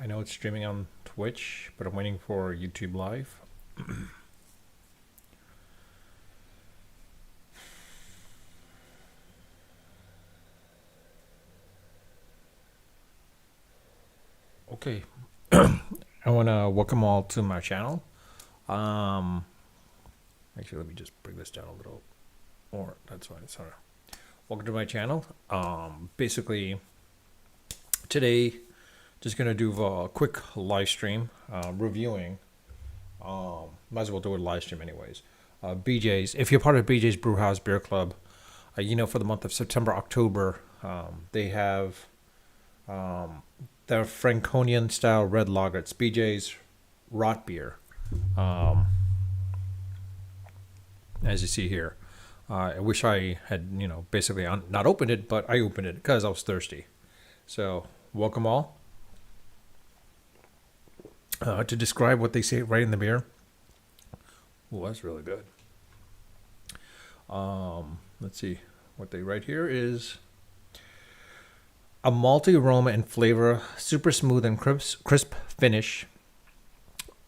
I know it's streaming on Twitch, but I'm waiting for YouTube Live. Okay. I want to welcome all to my channel. Um, Actually, let me just bring this down a little more. That's fine. Sorry. Welcome to my channel. Basically, today, just going to do a quick live stream reviewing. Might as well do a live stream anyways. BJ's, if you're part of BJ's Brewhouse Beer Club, for the month of September, October, they have their Franconian style red lager. It's BJ's Rotbeir. As you see here, I wish I had, basically not opened it, but I opened it because I was thirsty. So, welcome all. To describe what they say right in the beer. Oh, that's really good. Let's see. What they write here is a malty aroma and flavor, super smooth and crisp finish,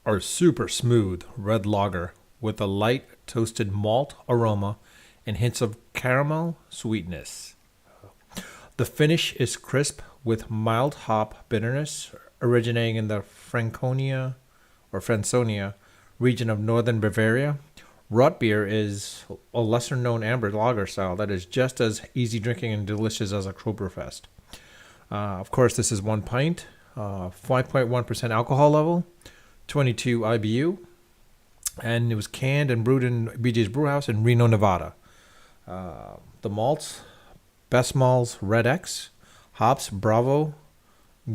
or super smooth red lager with a light toasted malt aroma and hints of caramel sweetness. The finish is crisp with mild hop bitterness originating in the Franconia region of northern Bavaria. Rotbeir is a lesser-known amber lager style that is just as easy drinking and delicious as Oktoberfest. Of course, this is 1 pint, 5.1% alcohol level, 22 IBU, and it was canned and brewed in BJ's Brewhouse in Reno, Nevada. The malts, Best Malls Red X, hops Bravo,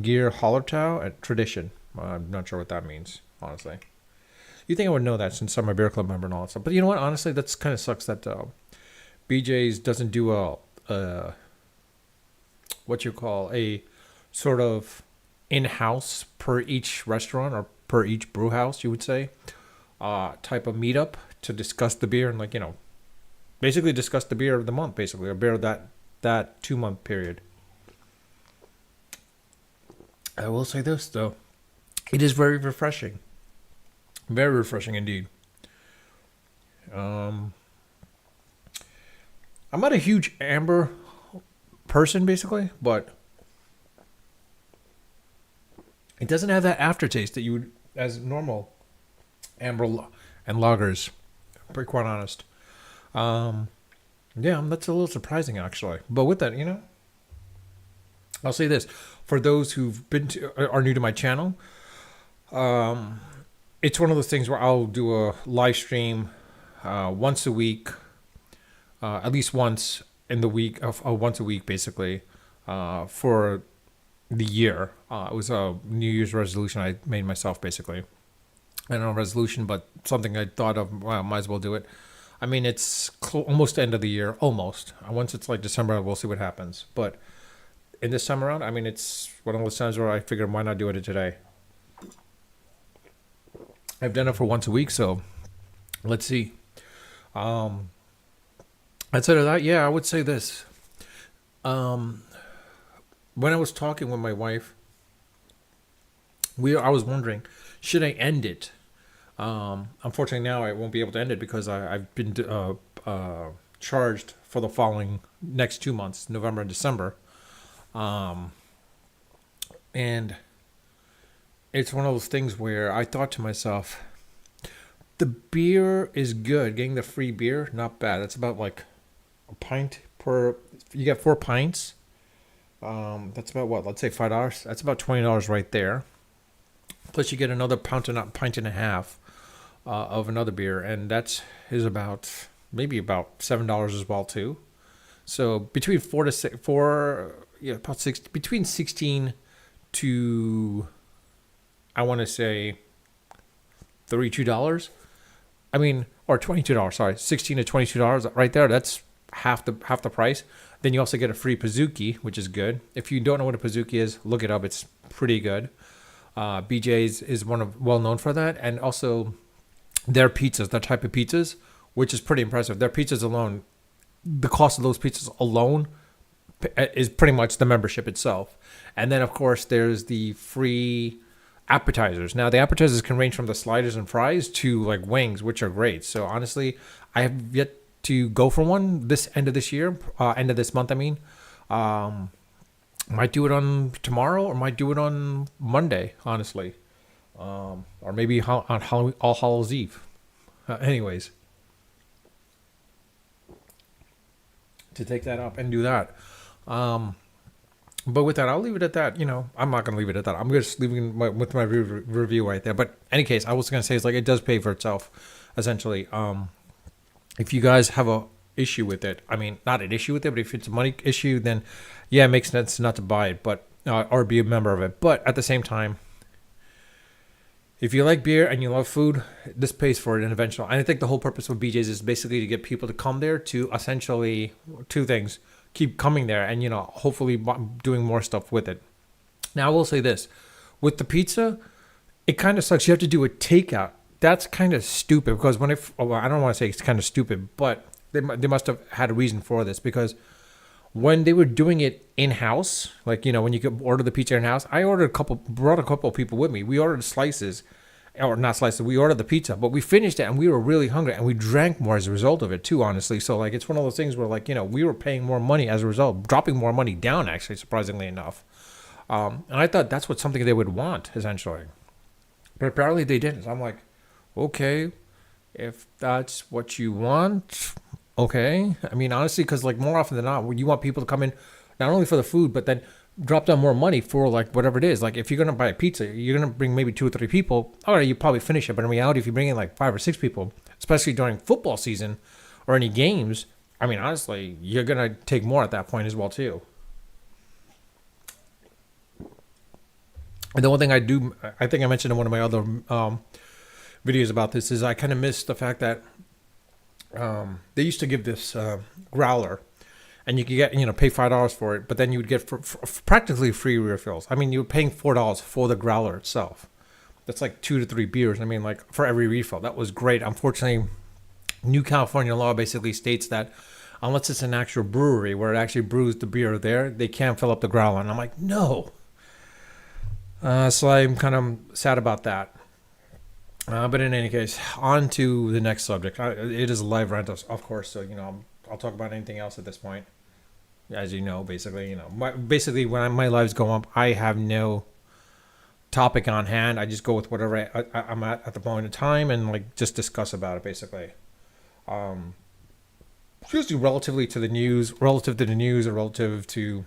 Gear Hallertau, and Tradition. I'm not sure what that means, honestly. You think I would know that since I'm a beer club member and all that stuff. But you know what? Honestly, that kind of sucks that BJ's doesn't do a sort of in-house per each restaurant or per each brew house, you would say, type of meetup to discuss the beer and basically discuss the beer of the month, basically, or beer of that 2 month period. I will say this though, it is very refreshing. Very refreshing indeed. I'm not a huge amber person, basically, but it doesn't have that aftertaste that you would as normal amber and lagers. To be quite honest. That's a little surprising actually. But with that, I'll say this: for those who've are new to my channel, it's one of those things where I'll do a live stream once a week, at least once in the week, once a week basically, for the year. It was a New Year's resolution I made myself basically. I don't know, resolution, but something I thought of, well, might as well do it. I mean, it's almost the end of the year, almost. Once it's like December, we'll see what happens. But in this time around, I mean, it's one of those times where I figured why not do it today. I've done it for once a week, so let's see. Outside of that, I would say this. When I was talking with my wife, I was wondering, should I end it? Unfortunately, now I won't be able to end it because I've been charged for the following next 2 months, November and December. And it's one of those things where I thought to myself, the beer is good. Getting the free beer, not bad. That's about like a pint per. You get 4 pints. That's about what? Let's say $5. That's about $20 right there. Plus, you get another pint and a half of another beer, and is about maybe about $7 as well too. So between between 16 to, I want to say, $32. I mean, or $22. Sorry, $16 to $22 right there. That's half the price. Then you also get a free Pizookie, which is good. If you don't know what a Pizookie is, look it up. It's pretty good. BJ's is well known for that, and also their pizzas, their type of pizzas, which is pretty impressive. Their pizzas alone, the cost of those pizzas alone is pretty much the membership itself. And then, of course, there's the free appetizers. Now, the appetizers can range from the sliders and fries to like wings, which are great. So honestly, I have yet to go for one this end of this year, end of this month. I mean, might do it on tomorrow or might do it on Monday, honestly, or maybe on Halloween, All Hallows Eve. Anyways, to take that up and do that. But with that, I'll leave it at that. I'm not going to leave it at that. I'm just leaving with my review right there. But in any case, I was going to say, it's like, it does pay for itself, essentially. If you guys have a issue with it, I mean, not an issue with it, but if it's a money issue, then yeah, it makes sense not to buy it, but or be a member of it. But at the same time, if you like beer and you love food, this pays for it and eventually. And I think the whole purpose of BJ's is basically to get people to come there to essentially two things: keep coming there and hopefully doing more stuff with it. Now I will say this: with the pizza, it kind of sucks. You have to do a takeout. That's kind of stupid because I don't want to say it's kind of stupid, but they must have had a reason for this, because when they were doing it in-house, like, when you could order the pizza in-house, I brought a couple of people with me. We ordered slices, or not slices, we ordered the pizza, but we finished it and we were really hungry and we drank more as a result of it too, honestly. So like, it's one of those things where like, we were paying more money as a result, dropping more money down, actually, surprisingly enough. And I thought that's something they would want, essentially. But apparently they didn't. So I'm like, okay, if that's what you want, okay. I mean, honestly, because like more often than not, you want people to come in not only for the food, but then drop down more money for like whatever it is. Like if you're going to buy a pizza, you're going to bring maybe 2 or 3 people. All right, you probably finish it. But in reality, if you bring in like 5 or 6 people, especially during football season or any games, I mean, honestly, you're going to take more at that point as well, too. And the one thing I think I mentioned in one of my other videos about this, is I kind of miss the fact that they used to give this growler, and you could get pay $5 for it, but then you would get for practically free refills. I mean, you were paying $4 for the growler itself. That's like 2 to 3 beers. I mean, like for every refill. That was great. Unfortunately, New California law basically states that unless it's an actual brewery where it actually brews the beer there, they can't fill up the growler. And I'm like, no. So I'm kind of sad about that. But in any case, on to the next subject. It is a live rant, of course, so, I'll talk about anything else at this point. As you know, basically, when my lives go up, I have no topic on hand. I just go with whatever I'm at the point in time and, like, just discuss about it, basically. Usually relative to the news, or relative to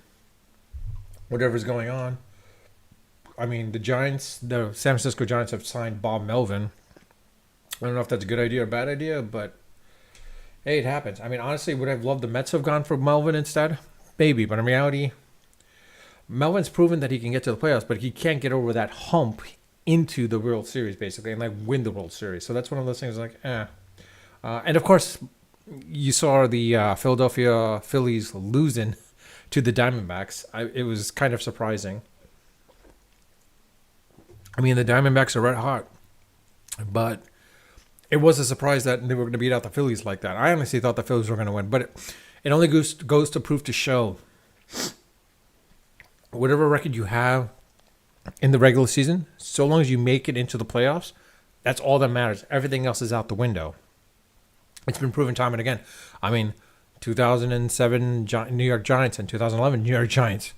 whatever's going on. I mean, the San Francisco Giants have signed Bob Melvin. I don't know if that's a good idea or bad idea, but hey, it happens. I mean, honestly, would I have loved the Mets to have gone for Melvin instead? Maybe, but in reality, Melvin's proven that he can get to the playoffs, but he can't get over that hump into the World Series, basically, and like win the World Series. So that's one of those things like, and of course, you saw the Philadelphia Phillies losing to the Diamondbacks. It was kind of surprising. I mean, the Diamondbacks are red hot, but it was a surprise that they were going to beat out the Phillies like that. I honestly thought the Phillies were going to win, but it only goes to prove to show whatever record you have in the regular season, so long as you make it into the playoffs, that's all that matters. Everything else is out the window. It's been proven time and again. I mean, 2007 New York Giants and 2011 New York Giants.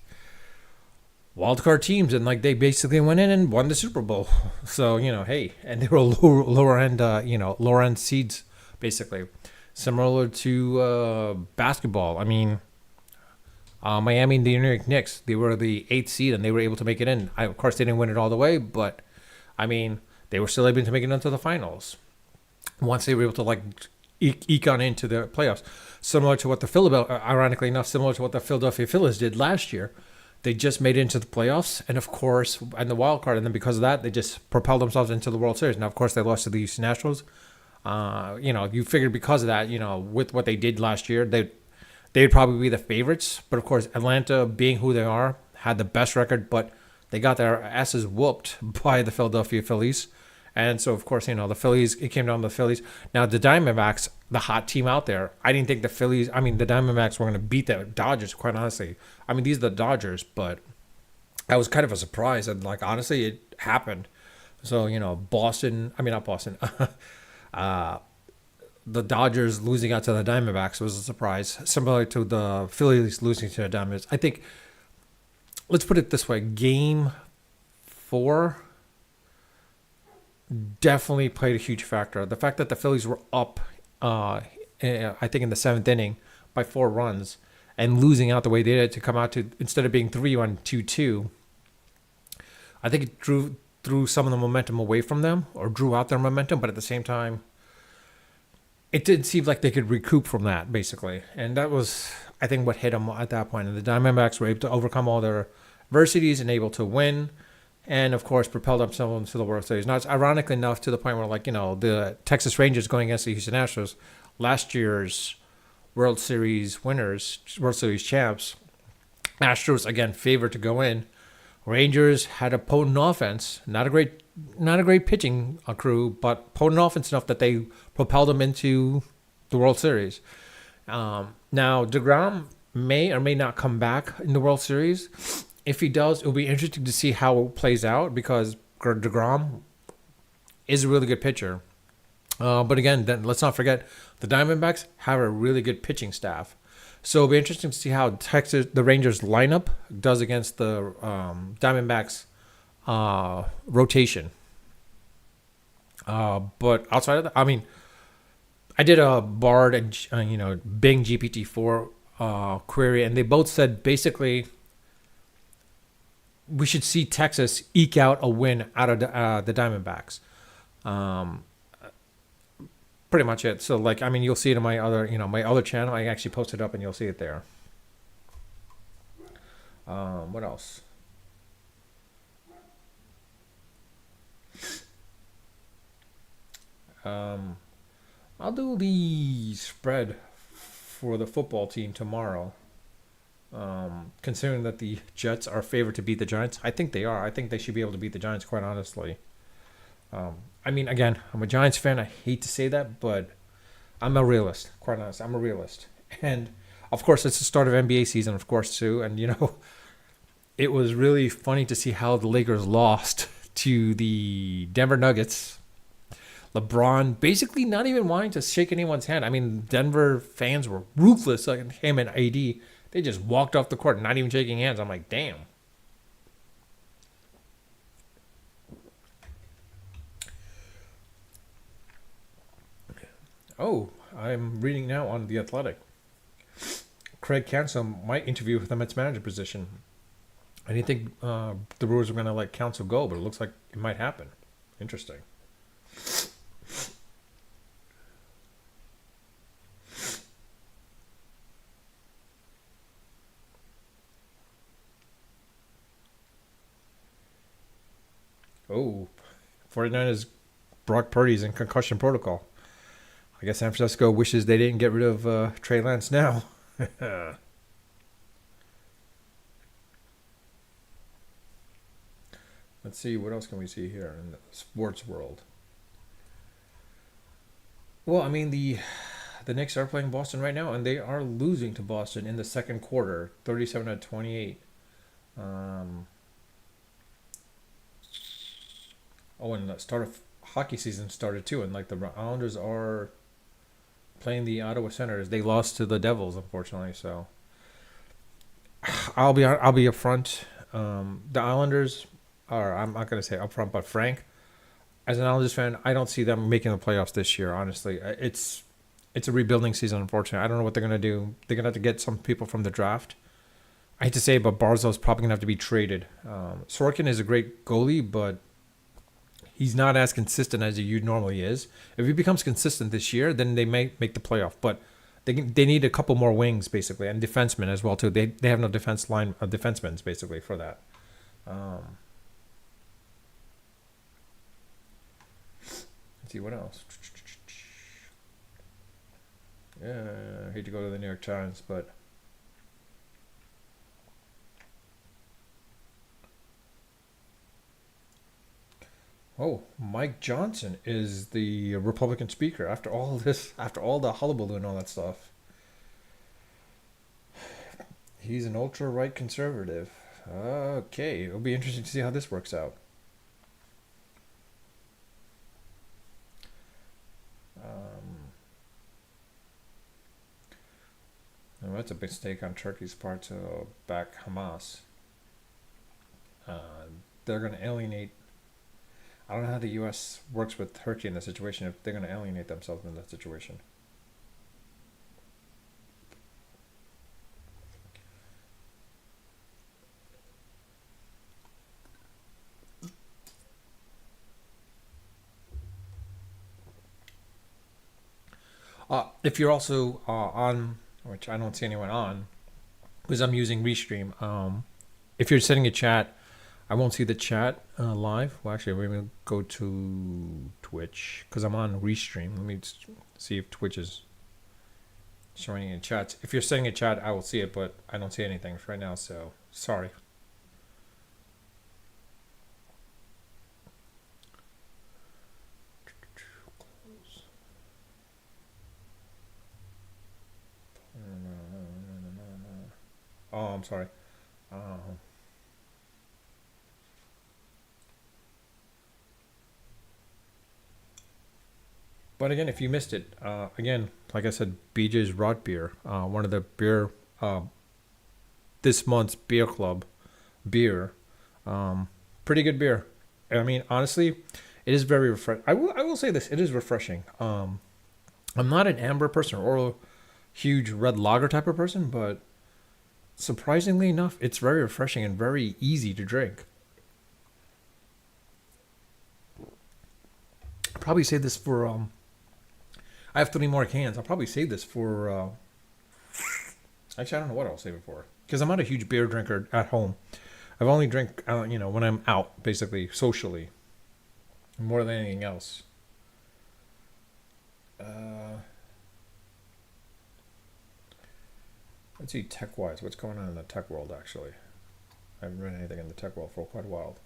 Wildcard teams, and like they basically went in and won the Super Bowl. So, hey, and they were lower end seeds, basically. Similar to basketball. I mean, Miami and the New York Knicks, they were the 8th seed and they were able to make it in. Of course, they didn't win it all the way, but I mean, they were still able to make it into the finals once they were able to like eke on into the playoffs. Similar to what ironically enough, similar to what the Philadelphia Phillies did last year. They just made it into the playoffs, and of course, and the wild card, and then because of that, they just propelled themselves into the World Series. Now, of course, they lost to the Houston Nationals. You figured because of that, with what they did last year, they'd probably be the favorites. But of course, Atlanta, being who they are, had the best record, but they got their asses whooped by the Philadelphia Phillies, And so, of course, the Phillies, it came down to the Phillies. Now, the Diamondbacks, the hot team out there, I didn't think the Phillies, the Diamondbacks were going to beat the Dodgers, quite honestly. These are the Dodgers, but that was kind of a surprise. And, like, honestly, it happened. So, Boston, not Boston, the Dodgers losing out to the Diamondbacks was a surprise, similar to the Phillies losing to the Diamondbacks. I think, let's put it this way, Game 4 definitely played a huge factor. The fact that the Phillies were up, I think in the 7th inning by 4 runs and losing out the way they did to come out to, instead of being 3-1, 2-2, I think it drew some of the momentum away from them, or drew out their momentum, but at the same time, it didn't seem like they could recoup from that, basically. And that was, I think, what hit them at that point. And the Diamondbacks were able to overcome all their adversities and able to win, and, of course, propelled themselves to the World Series. Now, it's ironic enough to the point where, like, the Texas Rangers going against the Houston Astros, last year's World Series winners, World Series champs, Astros, again, favored to go in. Rangers had a potent offense, not a great pitching crew, but potent offense enough that they propelled them into the World Series. Now, DeGrom may or may not come back in the World Series. If he does, it'll be interesting to see how it plays out, because DeGrom is a really good pitcher. But again, then let's not forget, the Diamondbacks have a really good pitching staff. So it'll be interesting to see how the Rangers lineup does against the Diamondbacks rotation. But outside of that, I did a Bard and Bing GPT-4 query, and they both said basically we should see Texas eke out a win out of the Diamondbacks. Pretty much it. So, like, you'll see it in my other channel. I actually posted it up, and you'll see it there. What else? I'll do the spread for the football team tomorrow. Considering that the Jets are favored to beat the Giants, I think they are. I think they should be able to beat the Giants, quite honestly. Again, I'm a Giants fan. I hate to say that, but I'm a realist, quite honest. I'm a realist. And, of course, it's the start of NBA season, of course, too. And, it was really funny to see how the Lakers lost to the Denver Nuggets. LeBron basically not even wanting to shake anyone's hand. Denver fans were ruthless, like him and AD. They just walked off the court, not even shaking hands. I'm like, damn. Oh, I'm reading now on The Athletic. Craig Counsell might interview for the Mets manager position. I didn't think the Brewers were going to let Counsell go, but it looks like it might happen. Interesting. Oh, 49ers, Brock Purdy's in concussion protocol. I guess San Francisco wishes they didn't get rid of Trey Lance now. Let's see, what else can we see here in the sports world? Well, the Knicks are playing Boston right now, and they are losing to Boston in the second quarter, 37-28. And the start of hockey season started too, and like the Islanders are playing the Ottawa Senators. They lost to the Devils, unfortunately. So I'll be upfront. The Islanders are, I'm not going to say upfront, but frank. As an Islanders fan, I don't see them making the playoffs this year. Honestly, it's a rebuilding season. Unfortunately, I don't know what they're going to do. They're going to have to get some people from the draft. I hate to say it, but Barzal's probably going to have to be traded. Sorokin is a great goalie, but he's not as consistent as he normally is. If he becomes consistent this year, then they may make the playoff. But they need a couple more wings, basically, and defensemen as well, too. They have no defensemen, basically, for that. Let's see, what else? Yeah, I hate to go to the New York Times, but... Oh, Mike Johnson is the Republican speaker after all this, after all the hullabaloo and all that stuff. He's an ultra right conservative. Okay, it'll be interesting to see how this works out. Um, well, that's a big mistake on Turkey's part to back Hamas. They're going to alienate. I don't know how the U.S. works with Turkey in this situation if they're going to alienate themselves in that situation. If you're also on, which I don't see anyone on, because I'm using Restream. If you're setting a chat, I won't see the chat live. Well, actually, we're gonna go to Twitch because I'm on Restream. Let me see if Twitch is showing any chats. If you're setting a chat, I will see it, but I don't see anything right now. So sorry. Oh, I'm sorry. But again, if you missed it, again, like I said, BJs Rotbeir, one of the beer, this month's beer club beer, pretty good beer. I mean, honestly, it is very refreshing. I will say this, it is refreshing. I'm not an amber person or a huge red lager type of person, but surprisingly enough, it's very refreshing and very easy to drink. I'll probably say this for I have 3 more cans. I'll probably save this for. Actually, I don't know what I'll save it for because I'm not a huge beer drinker at home. I've only drink, when I'm out, basically socially, more than anything else. Let's see, tech wise, what's going on in the tech world? Actually, I haven't read anything in the tech world for quite a while.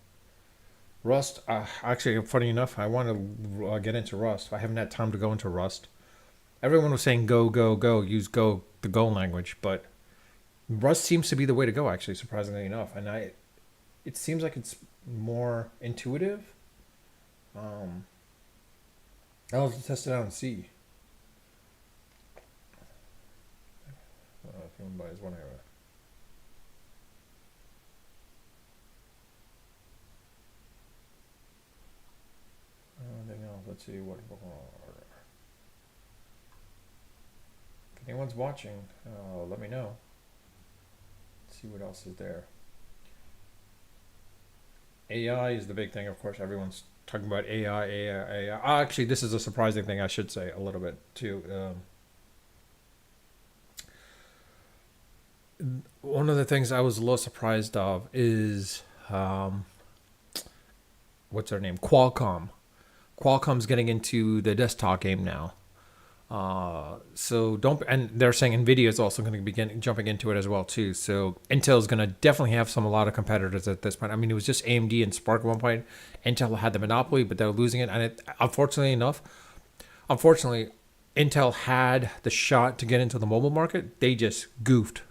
Rust. Actually, funny enough, I want to get into Rust. I haven't had time to go into Rust. Everyone was saying go, go, go, use go, the Go language, but Rust seems to be the way to go, actually, surprisingly enough. And it seems like it's more intuitive. I'll have to test it out and see. If anyone buys one, anything else? Let's see what. If anyone's watching, let me know. Let's see what else is there. AI is the big thing, of course. Everyone's talking about AI, AI, AI. Actually, this is a surprising thing, I should say, a little bit, too. One of the things I was a little surprised of is, what's their name? Qualcomm. Qualcomm's getting into the desktop game now. So don't, and they're saying Nvidia is also going to be jumping into it as well too. So Intel is going to definitely have a lot of competitors at this point. I mean, it was just AMD and Spark at one point. Intel had the monopoly, but they're losing it. And unfortunately, Intel had the shot to get into the mobile market. They just goofed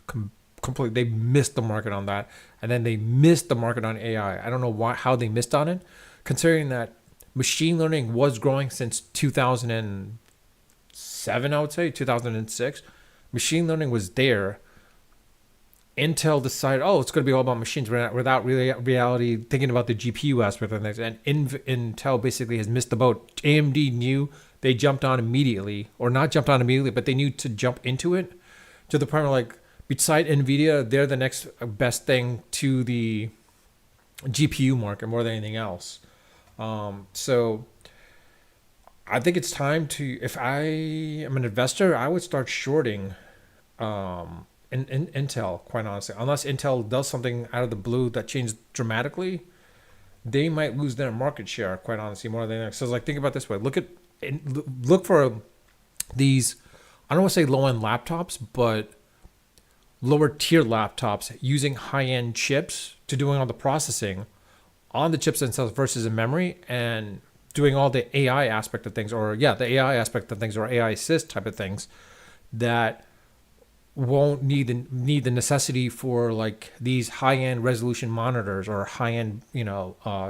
completely. They missed the market on that, and then they missed the market on AI. I don't know how they missed on it, considering that machine learning was growing since 2007, I would say 2006. Machine learning was there. Intel decided, oh, it's going to be all about machines without really reality thinking about the GPU aspect of things. And Intel basically has missed the boat. AMD knew, they jumped on immediately, or not jumped on immediately, but they knew to jump into it to the point where, like, beside Nvidia, they're the next best thing to the GPU market more than anything else. So I think it's time to, if I am an investor, I would start shorting in Intel, quite honestly. Unless Intel does something out of the blue that changes dramatically, they might lose their market share, quite honestly, more than anything. So like, think about it this way. Look for these, I don't want to say low-end laptops, but lower tier laptops using high-end chips to doing all the processing on the chips themselves versus in memory, and doing all the AI aspect of things, or yeah, the AI aspect of things, or AI assist type of things that won't need the necessity for like these high end resolution monitors or high end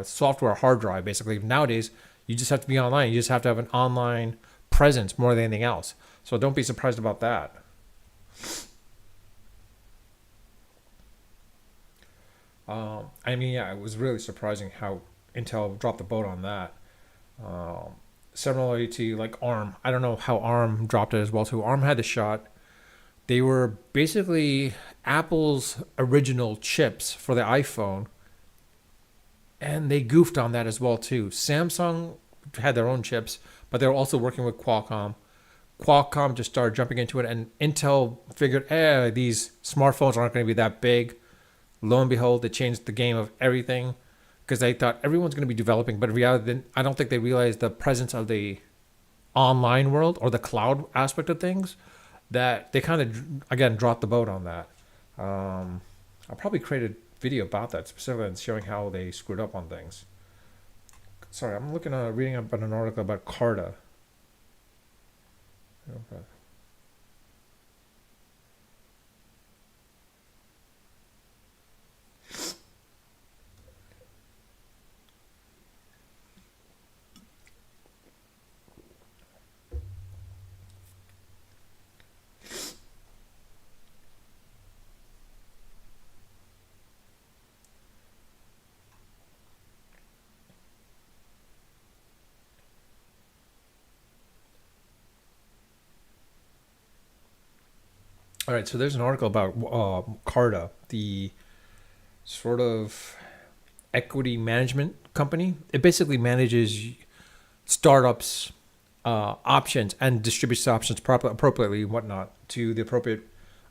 software hard drive. Basically, nowadays you just have to be online. You just have to have an online presence more than anything else. So don't be surprised about that. I mean, yeah, it was really surprising how Intel dropped the boat on that. Um, Similarly to like ARM, I don't know how ARM dropped it as well too. ARM had the shot. They were basically Apple's original chips for the iPhone, and they goofed on that as well too. Samsung had their own chips, but they were also working with Qualcomm. Qualcomm just started jumping into it, and Intel figured, these smartphones aren't going to be that big. Lo and behold, they changed the game of everything because they thought everyone's going to be developing, but in reality, I don't think they realized the presence of the online world or the cloud aspect of things, that they kind of again dropped the boat on that. I'll probably create a video about that specifically and showing how they screwed up on things. Sorry, I'm reading up an article about Carta. Okay. All right, so there's an article about Carta, the sort of equity management company. It basically manages startups' options and distributes the options appropriately and whatnot to the appropriate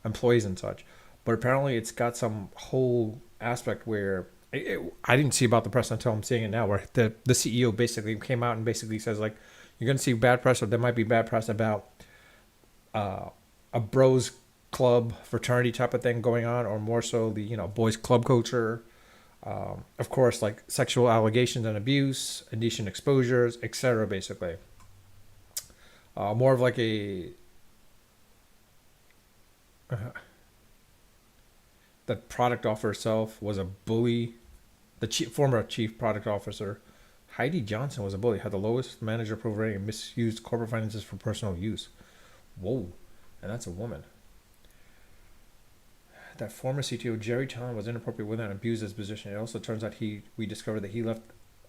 employees and such. But apparently, it's got some whole aspect where I didn't see about the press until I'm seeing it now, where the CEO basically came out and basically says like, you're going to see bad press, or there might be bad press about a bros club fraternity type of thing going on, or more so the boys club culture. Of course, like sexual allegations and abuse, indecent exposures, etc. Basically, more of like a the product officer herself was a bully. The former chief product officer, Heidi Johnson, was a bully. Had the lowest manager approval rating and misused corporate finances for personal use. Whoa, and that's a woman. That former CTO Jerry Talon was inappropriate with and abused his position. It also turns out we discovered that he left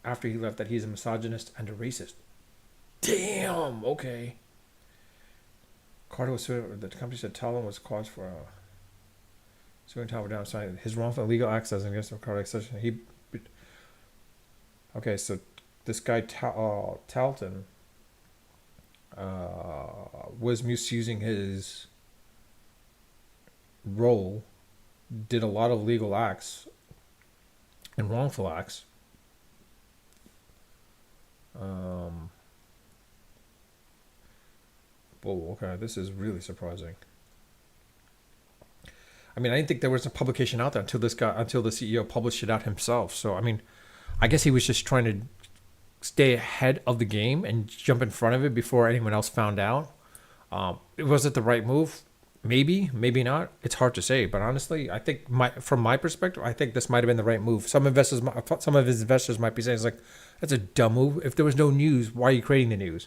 after he left that he's a misogynist and a racist. Damn. Okay. Carter was sued. The company said Talon was cause for suing Talon for downside his wrongful illegal access against the Carter accession. So this guy Talton was misusing his role, did a lot of legal acts and wrongful acts. Whoa, okay, this is really surprising. I mean, I didn't think there was a publication out there until the CEO published it out himself. So, I mean, I guess he was just trying to stay ahead of the game and jump in front of it before anyone else found out. Was it the right move? Maybe, maybe not. It's hard to say. But honestly, I think from my perspective, I think this might have been the right move. Some of his investors might be saying, "It's like that's a dumb move. If there was no news, why are you creating the news?"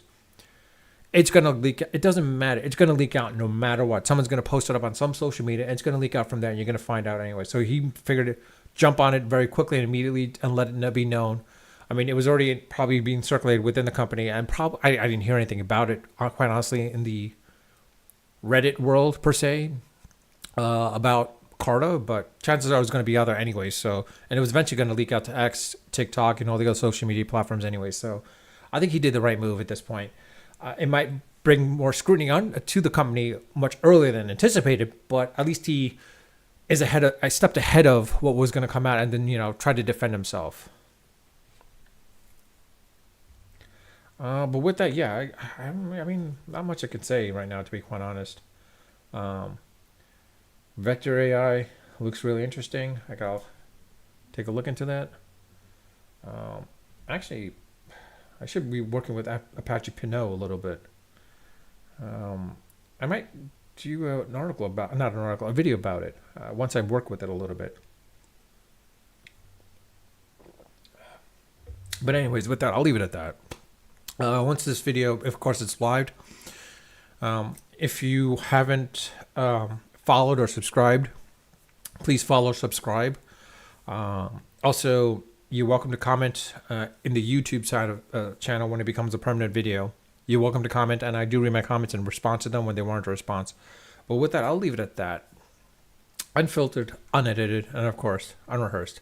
It's gonna leak. It doesn't matter. It's gonna leak out no matter what. Someone's gonna post it up on some social media, and it's gonna leak out from there, and you're gonna find out anyway. So he figured to jump on it very quickly and immediately and let it be known. I mean, it was already probably being circulated within the company, and probably I didn't hear anything about it, quite honestly, in the Reddit world per se, about Carta, but chances are it was going to be out there anyway. So, and it was eventually going to leak out to X, TikTok, and all the other social media platforms anyway. So, I think he did the right move at this point. It might bring more scrutiny on to the company much earlier than anticipated, but at least he is I stepped ahead of what was going to come out, and then tried to defend himself. But with that, yeah, I mean, not much I can say right now, to be quite honest. Um, Vector AI looks really interesting. I'll take a look into that. Actually, I should be working with Apache Pinot a little bit. I might do an article about, not an article, a video about it once I work with it a little bit. But anyways, with that, I'll leave it at that. Once this video, of course, it's live. If you haven't followed or subscribed, please follow, subscribe. Also, you're welcome to comment in the YouTube side of channel when it becomes a permanent video. You're welcome to comment, and I do read my comments and respond to them when they warrant a response. But with that, I'll leave it at that. Unfiltered, unedited, and of course, unrehearsed.